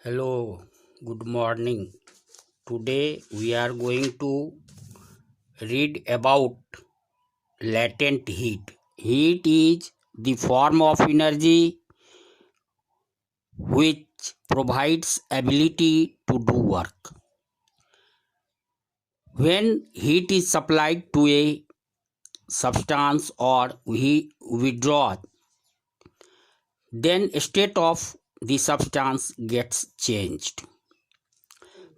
Hello, good morning. Today we are going to read about latent heat. Heat is the form of energy which provides ability to do work. When heat is supplied to a substance or we withdraw, then state of the substance gets changed.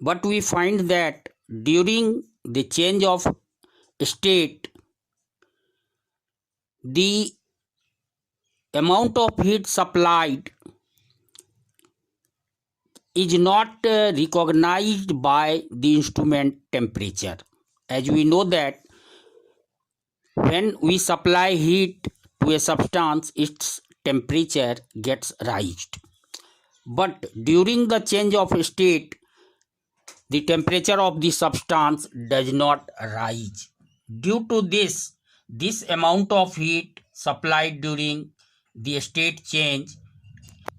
But we find that during the change of state, the amount of heat supplied is not recognized by the instrument temperature. As we know that when we supply heat to a substance, its temperature gets raised. But during the change of state, the temperature of the substance does not rise. Due to this amount of heat supplied during the state change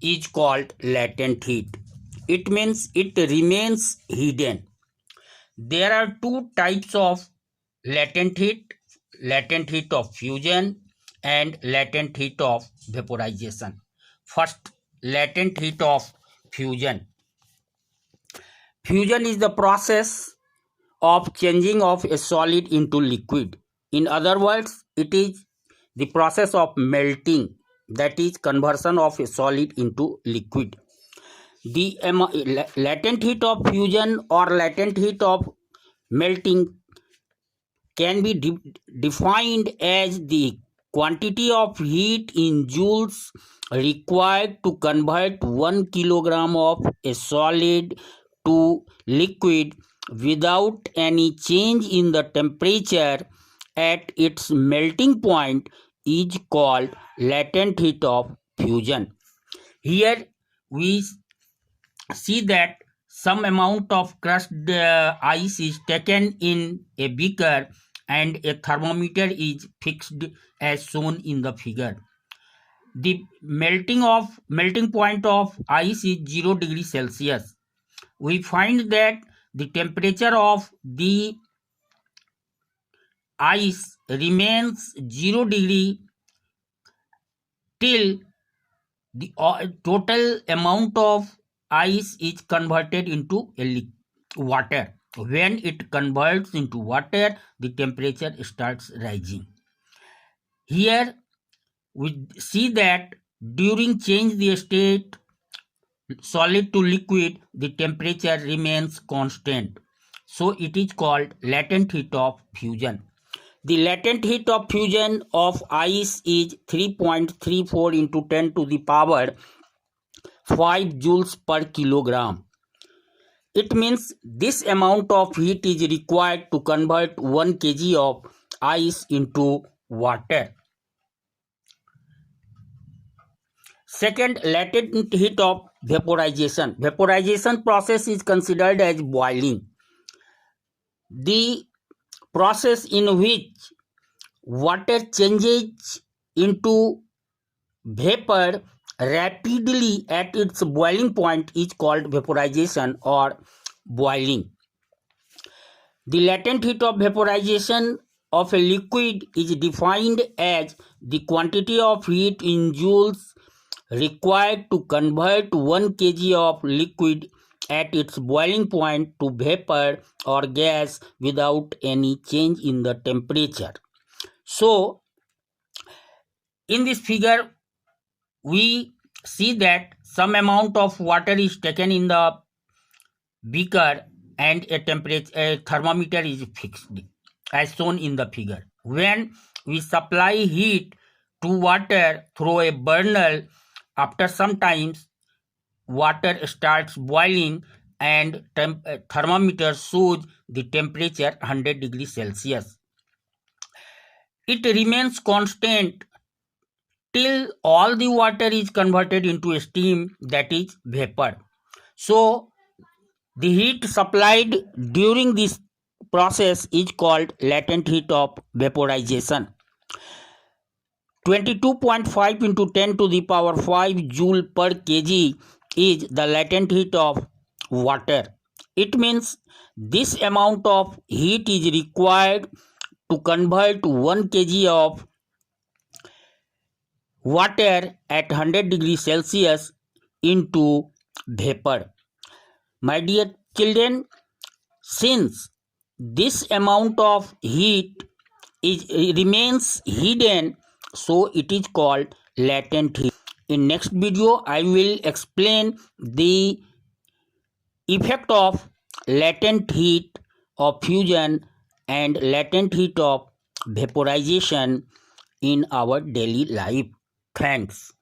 is called latent heat. It means it remains hidden. There are two types of latent heat of fusion and latent heat of vaporization. First, latent heat of fusion. Fusion is the process of changing of a solid into liquid. In other words, it is the process of melting, that is conversion of a solid into liquid. The latent heat of fusion or latent heat of melting can be defined as the quantity of heat in joules required to convert 1 kilogram of a solid to liquid without any change in the temperature at its melting point is called latent heat of fusion. Here we see that some amount of crushed ice is taken in a beaker and a thermometer is fixed as shown in the figure. The melting point of ice is 0 degree Celsius. We find that the temperature of the ice remains 0 degree till the total amount of ice is converted into water. When it converts into water, the temperature starts rising. Here we see that during change the state solid to liquid, the temperature remains constant. So it is called latent heat of fusion. The latent heat of fusion of ice is 3.34 into 10 to the power 5 joules per kilogram. It means this amount of heat is required to convert 1 kg of ice into water. Second, latent heat of vaporization. Vaporization process is considered as boiling. The process in which water changes into vapor rapidly at its boiling point is called vaporization or boiling. The latent heat of vaporization of a liquid is defined as the quantity of heat in joules required to convert 1 kg of liquid at its boiling point to vapor or gas without any change in the temperature. So, in this figure, we see that some amount of water is taken in the beaker and a thermometer is fixed as shown in the figure. When we supply heat to water through a burner, after some time water starts boiling and thermometer shows the temperature 100 degrees Celsius. It remains constant till all the water is converted into steam, that is vapor. So the heat supplied during this process is called latent heat of vaporization. 22.5 into 10 to the power 5 joule per kg is the latent heat of water. It means this amount of heat is required to convert 1 kg of water at 100 degrees Celsius into vapor. My dear children, since this amount of heat remains hidden, so it is called latent heat. In next video, I will explain the effect of latent heat of fusion and latent heat of vaporization in our daily life. Thanks.